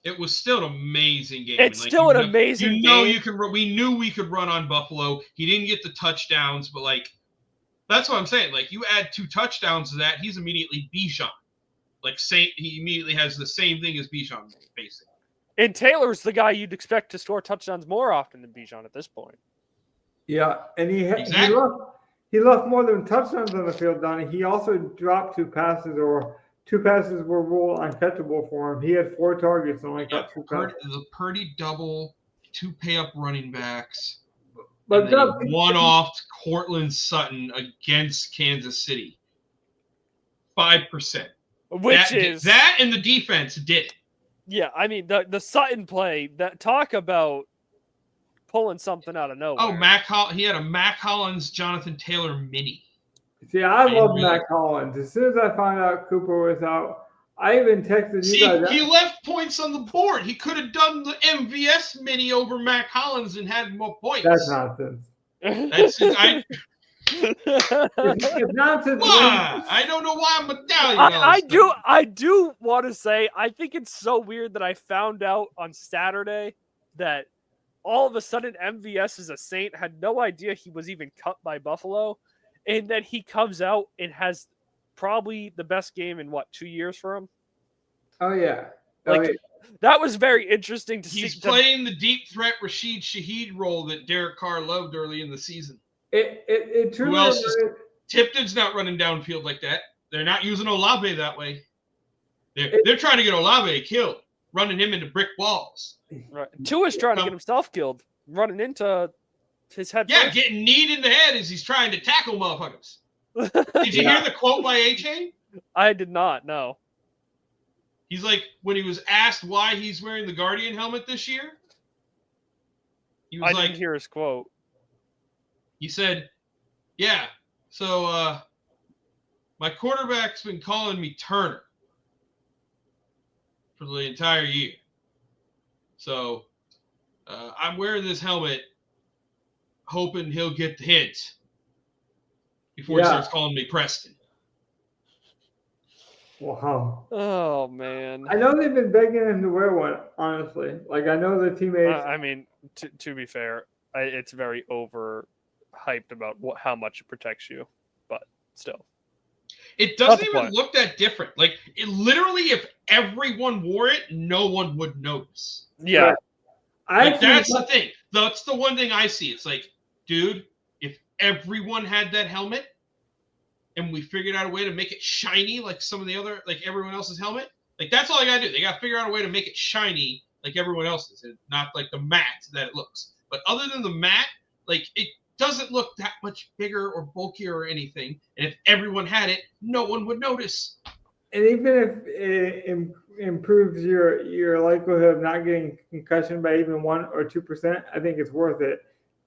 S3: It was still an amazing game.
S2: It's still an amazing game.
S3: We knew we could run on Buffalo. He didn't get the touchdowns, but that's what I'm saying. Like, you add 2 touchdowns to that, he's immediately Bijan. He immediately has the same thing as Bijan, basically.
S2: And Taylor's the guy you'd expect to score touchdowns more often than Bijan at this point.
S1: Yeah, and he left more than touchdowns on the field, Donnie. He also dropped 2 passes, or 2 passes were ruled uncatchable for him. He had 4 targets and only got 2 passes.
S3: The Purdy double, 2 pay-up running backs. And then he one-offed Cortland Sutton against Kansas City. 5%. That and the defense did it.
S2: Yeah, I mean the Sutton play, that talk about pulling something out of nowhere.
S3: Oh, he had a Mac Hollins, Jonathan Taylor mini.
S1: See, I love Mac Hollins. As soon as I found out Cooper was out, I even texted you guys.
S3: He left points on the board. He could have done the MVS mini over Mac Hollins and had more points.
S1: That's nonsense.
S3: That's it.
S1: It's nonsense.
S3: Why? I don't know why I'm Italian.
S2: I do want to say, I think it's so weird that I found out on Saturday that all of a sudden MVS is a Saint, had no idea he was even cut by Buffalo, and then he comes out and has probably the best game in 2 years for him.
S1: Oh yeah.
S2: That was very interesting to see.
S3: He's playing the deep threat Rashid Shaheed role that Derek Carr loved early in the season.
S1: It truly.
S3: Who else Tipton's not running downfield like that. They're not using Olave that way. They're trying to get Olave killed, running him into brick walls.
S2: Right. Tua's trying to get himself killed, running into his head.
S3: Yeah, getting kneed in the head as he's trying to tackle motherfuckers. Did you hear the quote by A-Chain?
S2: I did not, no.
S3: He's like, when he was asked why he's wearing the Guardian helmet this year, he was
S2: I didn't hear his quote.
S3: He said, yeah, so my quarterback's been calling me Turner for the entire year. So I'm wearing this helmet hoping he'll get the hint before he starts calling me Preston.
S1: Wow.
S2: Oh, man.
S1: I know they've been begging him to wear one, honestly. Like, I know the teammates.
S2: I mean, to be fair, it's very overhyped about how much it protects you, but still.
S3: It doesn't even look that different. Like, literally, if everyone wore it, no one would notice.
S2: Yeah.
S3: That's the thing. That's the one thing I see. It's like, dude, if everyone had that helmet and we figured out a way to make it shiny like some of the other, like everyone else's helmet, like that's all I got to do. They got to figure out a way to make it shiny like everyone else's, and not like the matte that it looks. But other than the matte, like it doesn't look that much bigger or bulkier or anything. And if everyone had it, no one would notice.
S1: And even if it improves your likelihood of not getting concussion by even 1 or 2%, I think it's worth it.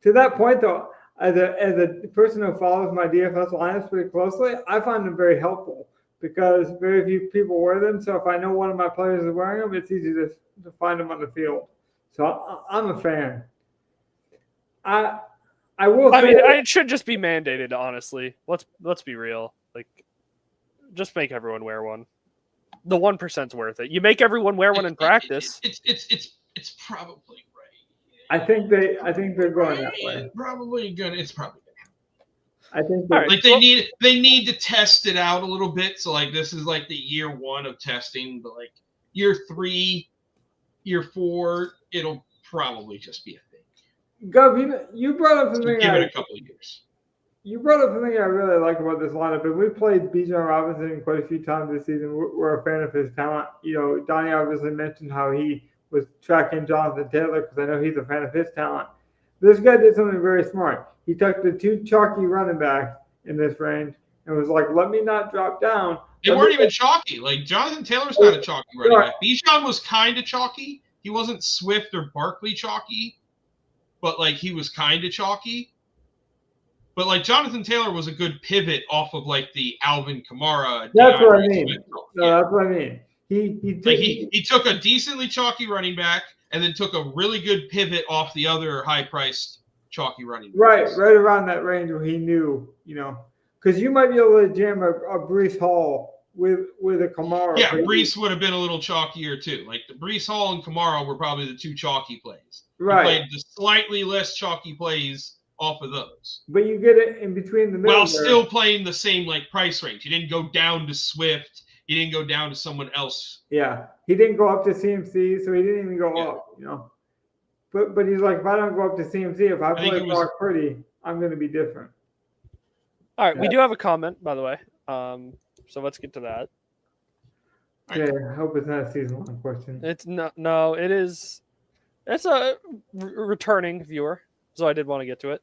S1: To that point, though, as a person who follows my DFS lineups pretty closely, I find them very helpful because very few people wear them. So if I know one of my players is wearing them, it's easy to find them on the field. So I'm a fan. I will. I mean,
S2: it should just be mandated. Honestly, let's be real. Like, just make everyone wear one. The 1%'s worth it. You make everyone wear one in practice.
S3: It's probably right.
S1: I think they're going that way.
S3: It's probably gonna.
S1: I think
S3: they need to test it out a little bit. So like this is like the year 1 of testing, but like year 3, year 4, it'll probably just be a thing.
S1: Gov, you brought up something.
S3: Give it a couple of years.
S1: You brought up something I really like about this lineup, and we played Bijan Robinson quite a few times this season. We're a fan of his talent. You know, Donnie obviously mentioned how he was tracking Jonathan Taylor because I know he's a fan of his talent. This guy did something very smart. He took the 2 chalky running backs in this range and was like, let me not drop down.
S3: They weren't even chalky. Like, Jonathan Taylor's not a chalky running back. Bijan was kind of chalky. He wasn't Swift or Barkley chalky, but, like, he was kind of chalky. But, like, Jonathan Taylor was a good pivot off of, like, the Alvin Kamara.
S1: That's what I mean. That's what I mean.
S3: He took a decently chalky running back and then took a really good pivot off the other high-priced chalky running back.
S1: Right around that range where he knew, you know, because you might be able to jam a Breece Hall with a Kamara.
S3: Yeah, Breece would have been a little chalkier too. Like the Breece Hall and Kamara were probably the 2 chalky plays.
S1: Right.
S3: He played the slightly less chalky plays off of those.
S1: But you get it in between the middle.
S3: While still playing the same like price range. He didn't go down to Swift. He didn't go down to someone else.
S1: Yeah, he didn't go up to CMC, so he didn't even go up. You know, but he's like, if I don't go up to CMC, if I play Brock Purdy, I'm going to be different.
S2: All right, we do have a comment, by the way. So let's get to that.
S1: Yeah, I hope it's not a season-long question.
S2: It's no, it is. It's a returning viewer, so I did want to get to it.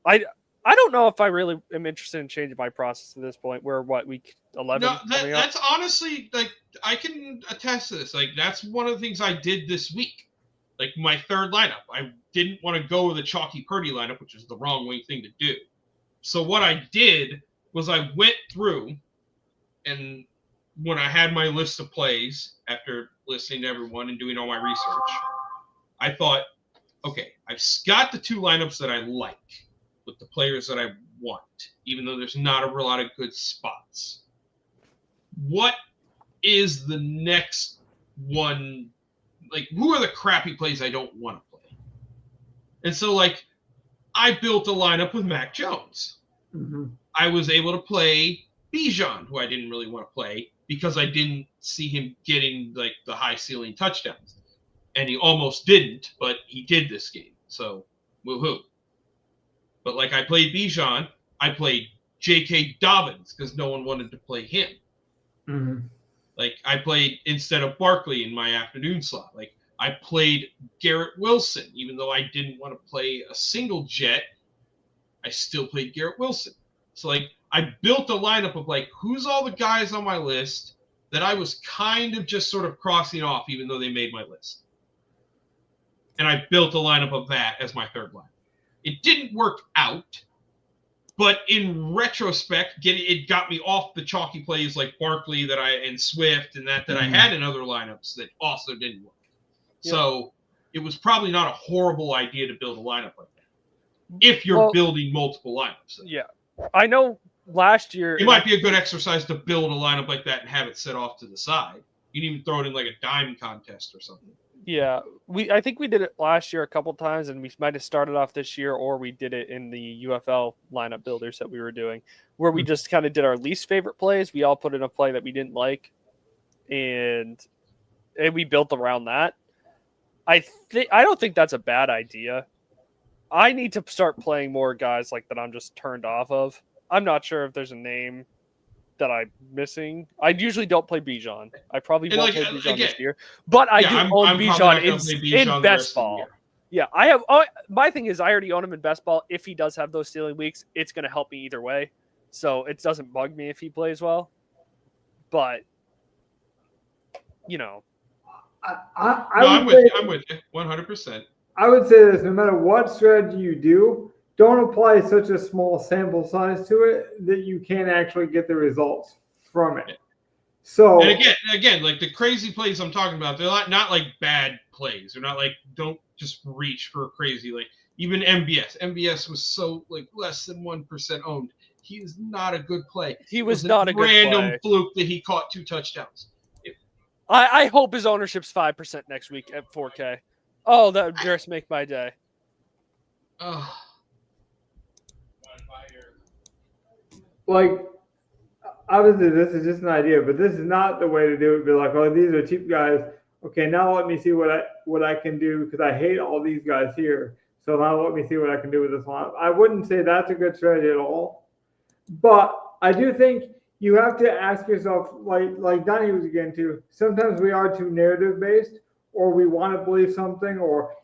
S2: I don't know if I really am interested in changing my process at this point. We're week 11?
S3: No, that's honestly, like, I can attest to this. Like, that's one of the things I did this week. Like, my third lineup, I didn't want to go with a chalky Purdy lineup, which is the wrong way thing to do. So what I did was I went through, and when I had my list of plays after listening to everyone and doing all my research, I thought, okay, I've got the 2 lineups that I like with the players that I want, even though there's not a lot of good spots. What is the next one? Like, who are the crappy plays I don't want to play? And so, like, I built a lineup with Mac Jones.
S1: Mm-hmm.
S3: I was able to play Bijan, who I didn't really want to play because I didn't see him getting, like, the high ceiling touchdowns. And he almost didn't, but he did this game. So, woohoo. But, like, I played Bijan. I played J.K. Dobbins because no one wanted to play him.
S1: Mm-hmm.
S3: Like, I played instead of Barkley in my afternoon slot. Like, I played Garrett Wilson. Even though I didn't want to play a single jet, I still played Garrett Wilson. So, like, I built a lineup of, like, who's all the guys on my list that I was kind of just sort of crossing off even though they made my list. And I built a lineup of that as my third line. It didn't work out, but in retrospect, it got me off the chalky plays like Barkley and Swift and that I had in other lineups that also didn't work. Yeah. So it was probably not a horrible idea to build a lineup like that if you're building multiple lineups.
S2: Yeah. I know last year...
S3: It might be a good exercise to build a lineup like that and have it set off to the side. You can even throw it in like a dime contest or something.
S2: Yeah, I think we did it last year a couple times, and we might have started off this year, or we did it in the UFL lineup builders that we were doing, where we just kind of did our least favorite plays. We all put in a play that we didn't like, and we built around that. I don't think that's a bad idea. I need to start playing more guys like that I'm just turned off of. I'm not sure if there's a name that I'm missing. I usually don't play Bijan. I probably won't play Bijan this year, but I do own Bijan in best ball. Yeah, I have. My thing is, I already own him in best ball. If he does have those ceiling weeks, it's going to help me either way. So it doesn't bug me if he plays well. But
S3: I'm with you 100%.
S1: I would say this: no matter what strategy you do, don't apply such a small sample size to it that you can't actually get the results from it. So,
S3: and again, like the crazy plays I'm talking about, they're not like bad plays. They're not like, don't just reach for crazy, like even MBS. MBS was so like less than 1% owned. He is not a good play.
S2: He was not a good
S3: random fluke that he caught 2 touchdowns.
S2: I hope his ownership's 5% next week at 4K. Oh, that would just make my day.
S1: Like, obviously, this is just an idea, but this is not the way to do it. Be like, oh, these are cheap guys. Okay, now let me see what I can do because I hate all these guys here. So now let me see what I can do with this one. I wouldn't say that's a good strategy at all. But I do think you have to ask yourself, like Donnie was getting to, sometimes we are too narrative-based, or we want to believe something, or,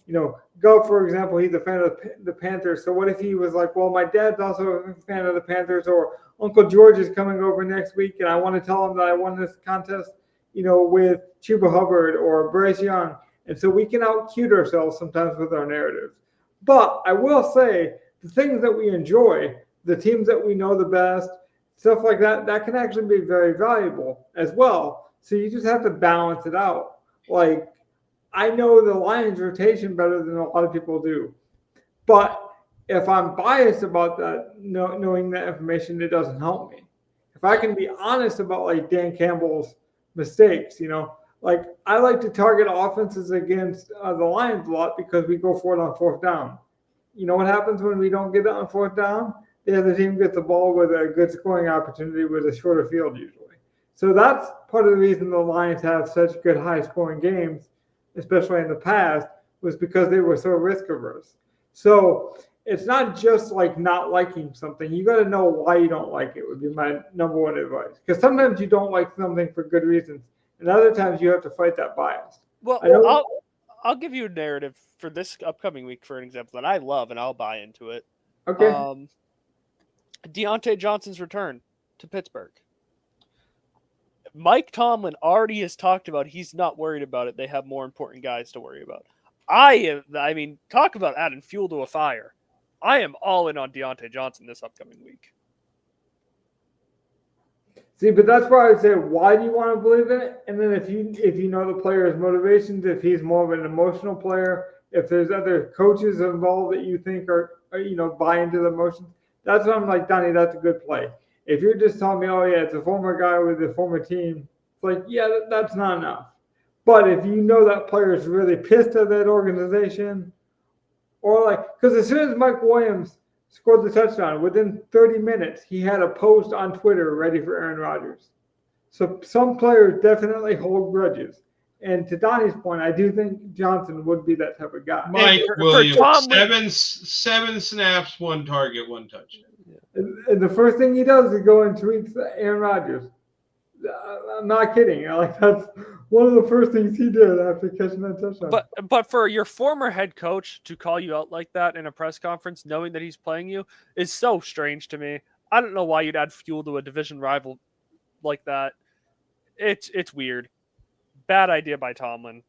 S1: Go, for example, he's a fan of the Panthers. So what if he was like, well, my dad's also a fan of the Panthers, or Uncle George is coming over next week, and I want to tell him that I won this contest, with Chuba Hubbard or Bryce Young. And so we can out-cute ourselves sometimes with our narratives. But I will say, the things that we enjoy, the teams that we know the best, stuff like that, that can actually be very valuable as well. So you just have to balance it out. Like, I know the Lions rotation better than a lot of people do. But if I'm biased about that, knowing that information, it doesn't help me. If I can be honest about like Dan Campbell's mistakes, like I like to target offenses against the Lions a lot because we go for it on 4th down. You know what happens when we don't get it on 4th down? The other team gets the ball with a good scoring opportunity with a shorter field usually. So that's part of the reason the Lions have such good high-scoring games, especially in the past, was because they were so risk-averse. So it's not just like not liking something. You got to know why you don't like it would be my number one advice. Because sometimes you don't like something for good reasons, and other times you have to fight that bias.
S2: Well, I'll give you a narrative for this upcoming week, for an example, that I love, and I'll buy into it.
S1: Okay.
S2: Deontay Johnson's return to Pittsburgh. Mike Tomlin already has talked about he's not worried about it. They have more important guys to worry about. I mean, talk about adding fuel to a fire. I am all in on Deontay Johnson this upcoming week.
S1: See, but that's why I say, why do you want to believe in it? And then if you know the player's motivations, if he's more of an emotional player, if there's other coaches involved that you think are buy into the emotions, that's when I'm like, Donnie, that's a good play. If you're just telling me, oh yeah, it's a former guy with a former team, it's like, yeah, that's not enough. But if you know that player is really pissed at that organization, or like, because as soon as Mike Williams scored the touchdown, within 30 minutes, he had a post on Twitter ready for Aaron Rodgers. So some players definitely hold grudges. And to Donnie's point, I do think Johnson would be that type of guy.
S3: Mike Williams, seven snaps, 1 target, 1 touchdown.
S1: And the first thing he does is go and tweets Aaron Rodgers. I'm not kidding. That's one of the first things he did after catching that touchdown.
S2: But for your former head coach to call you out like that in a press conference, knowing that he's playing you, is so strange to me. I don't know why you'd add fuel to a division rival like that. It's weird. Bad idea by Tomlin.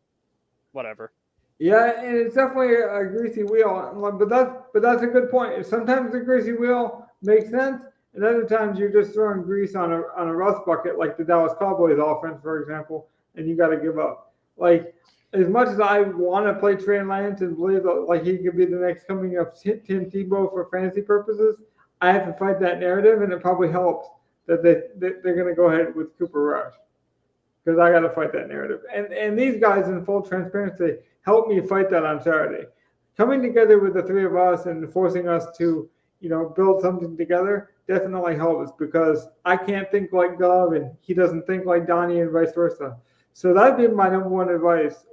S2: Whatever.
S1: Yeah, and it's definitely a greasy wheel. But that's a good point. Sometimes the greasy wheel makes sense, and other times you're just throwing grease on a rust bucket, like the Dallas Cowboys offense, for example, and you got to give up. Like, as much as I want to play Trey Lance and believe that like he could be the next coming of Tim Tebow for fantasy purposes, I have to fight that narrative, and it probably helps that they're going to go ahead with Cooper Rush, because I got to fight that narrative. And these guys, in full transparency, helped me fight that on Saturday. Coming together with the three of us and forcing us to, build something together definitely helps, because I can't think like Dov and he doesn't think like Donnie and vice versa. So that'd be my number one advice,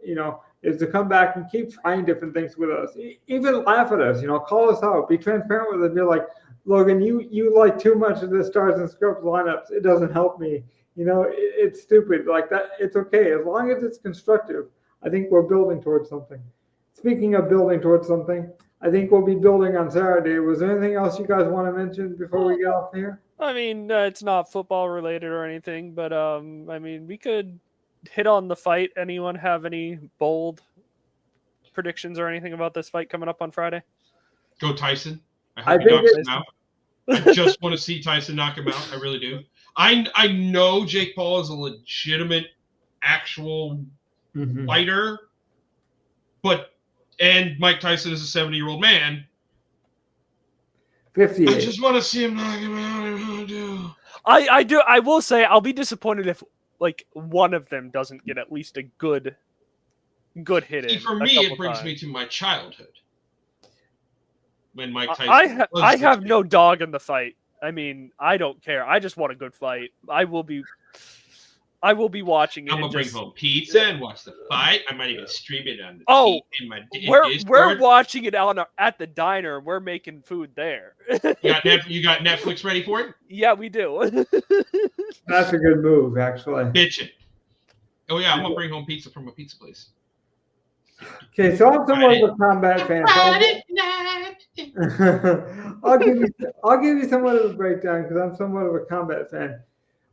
S1: is to come back and keep trying different things with us. Even laugh at us, call us out, be transparent with us. Be like, Logan, you like too much of the stars and scrubs lineups. It doesn't help me. It's stupid like that. It's okay. As long as it's constructive, I think we're building towards something. Speaking of building towards something, I think we'll be building on Saturday. Was there anything else you guys want to mention before we get off here?
S2: I mean, it's not football related or anything, but I mean, we could hit on the fight. Anyone have any bold predictions or anything about this fight coming up on Friday?
S3: Go Tyson. I hope he knocks him out. I just want to see Tyson knock him out. I really do. I know Jake Paul is a legitimate, actual fighter, and Mike Tyson is a 70-year-old man.
S1: 58.
S3: I just want to see him knock him out. I really do.
S2: I do. I will say I'll be disappointed if like one of them doesn't get at least a good hit in.
S3: For me, it brings me to my childhood when Mike Tyson.
S2: I have no dog in the fight. I mean, I don't care. I just want a good fight. I will be watching it.
S3: I'm gonna bring home pizza and watch the fight. I might even stream it on the
S2: TV
S3: in my
S2: we're watching it at the diner. We're making food there.
S3: You got Netflix ready for it?
S2: Yeah, we do.
S1: That's a good move, actually.
S3: Bitchin'. Oh yeah, I'm gonna bring home pizza from a pizza place.
S1: Okay, so I'm somewhat of a combat fan. I'll give you somewhat of a breakdown because I'm somewhat of a combat fan.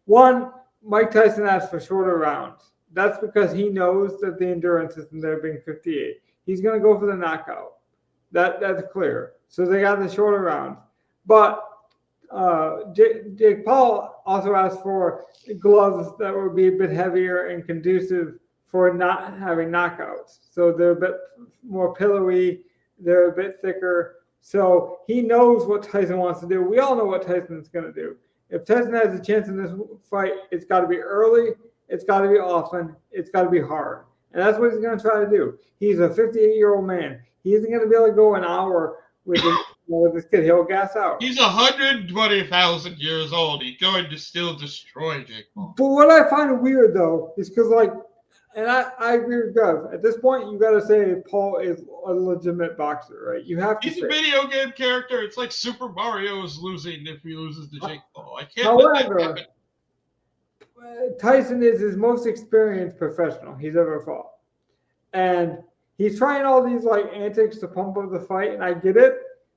S1: One, Mike Tyson asked for shorter rounds. That's because he knows that the endurance is there being 58. He's going to go for the knockout. That's clear. So they got the shorter rounds. But Jake Paul also asked for gloves that would be a bit heavier and conducive for not having knockouts. So they're a bit more pillowy. They're a bit thicker. So he knows what Tyson wants to do. We all know what Tyson's going to do. If Tyson has a chance in this fight, it's got to be early, it's got to be often, it's got to be hard. And that's what he's going to try to do. He's a 58-year-old man. He isn't going to be able to go an hour with this kid. He'll gas out.
S3: He's 120,000 years old. He's going to still destroy Jake Paul.
S1: But what I find weird, though, is because, and I agree with Gov. At this point, you got to say Paul is a legitimate boxer, right? You have to.
S3: He's a video game character. It's like Super Mario is losing if he loses to Jake Paul. I can't let that happen.
S1: Tyson is his most experienced professional he's ever fought, and he's trying all these antics to pump up the fight, and I get it.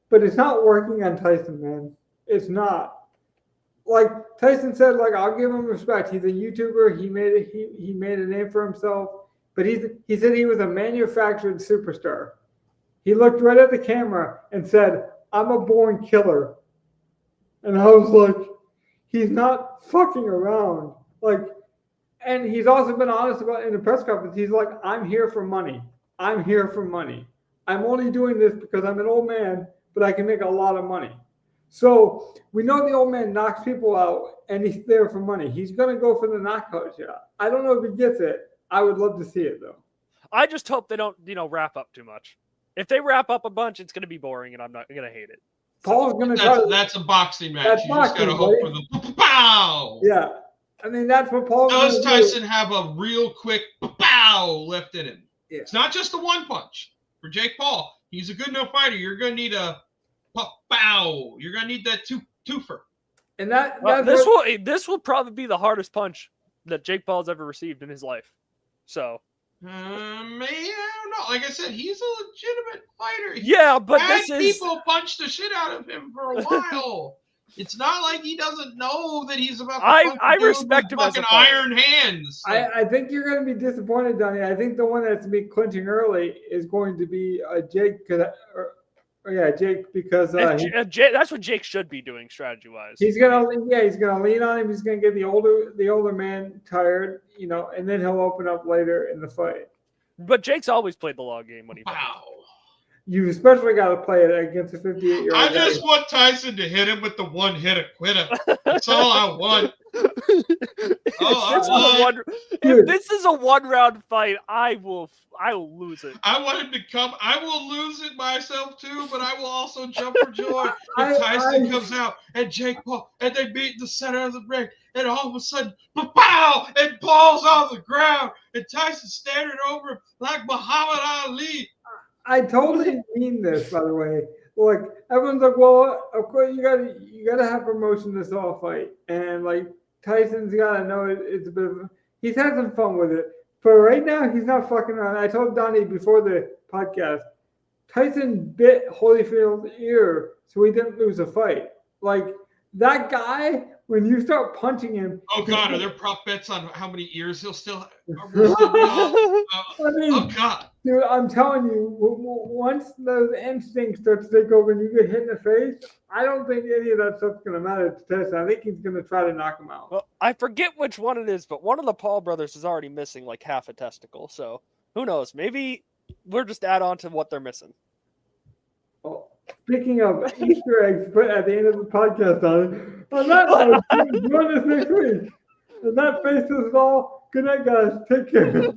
S1: but it's not working on Tyson, man. It's not. Like Tyson said, like I'll give him respect. He's a YouTuber. He made a name for himself. But he said he was a manufactured superstar. He looked right at the camera and said, "I'm a born killer." And I was like, he's not fucking around. Like, and he's also been honest about in the press conference. He's like, "I'm here for money. I'm here for money. I'm only doing this because I'm an old man, but I can make a lot of money." So we know the old man knocks people out, and he's there for money. He's gonna go for the knockout shot. I don't know if he gets it. I would love to see it though.
S2: I just hope they don't, wrap up too much. If they wrap up a bunch, it's gonna be boring, and I'm not gonna hate it.
S1: Paul's gonna try.
S3: That's a boxing match.
S1: That's
S3: You
S1: boxing,
S3: just gotta hope for the pow.
S1: Yeah, I mean that's what Paul
S3: does. Tyson have a real quick pow left in him?
S1: Yeah.
S3: It's not just a one punch for Jake Paul. He's a good enough fighter. You're gonna need a pow. You're gonna need that twofer.
S1: And that
S2: this will probably be the hardest punch that Jake Paul's ever received in his life. So.
S3: I don't know. Like I said, he's a legitimate fighter.
S2: Yeah, but
S3: people punched the shit out of him for a while. It's not like he doesn't know that he's about to
S2: I respect him as a fighter.
S3: Iron hands.
S1: I think you're going to be disappointed, Donnie. I think the one that's be clinching early is going to be Jake. Jake, because
S2: that's what Jake should be doing strategy wise.
S1: He's gonna lean on him. He's gonna get the older man tired, and then he'll open up later in the fight.
S2: But Jake's always played the long game when he fights.
S1: You especially got to play it against a 58-year-old.
S3: I just want Tyson to hit him with the one hit a quitter. That's all I want.
S2: If this is a 1-round fight, I will lose it.
S3: I want him to come. I will lose it myself too, but I will also jump for joy if Tyson comes out and Jake Paul and they beat the center of the ring, and all of a sudden, pow! And Paul's on the ground, and Tyson's standing over him like Muhammad Ali.
S1: I totally mean this, by the way. Like everyone's like, well, of course you gotta have promotion this all fight, and like Tyson's gotta know it's a bit of. He's had some fun with it, but right now he's not fucking around. I told Donnie before the podcast, Tyson bit Holyfield's ear so he didn't lose a fight. Like that guy, when you start punching him.
S3: Oh God, are there prop bets on how many ears he'll still have? Oh God.
S1: Dude, I'm telling you, once those instincts start to take over and you get hit in the face, I don't think any of that stuff's going to matter to Tyson. I think he's going to try to knock him out.
S2: Well, I forget which one it is, but one of the Paul brothers is already missing like half a testicle. So who knows? Maybe we're just add on to what they're missing.
S1: Well, speaking of Easter eggs, put at the end of the podcast on that, join us next week. And that faces it all. Good night, guys. Take care.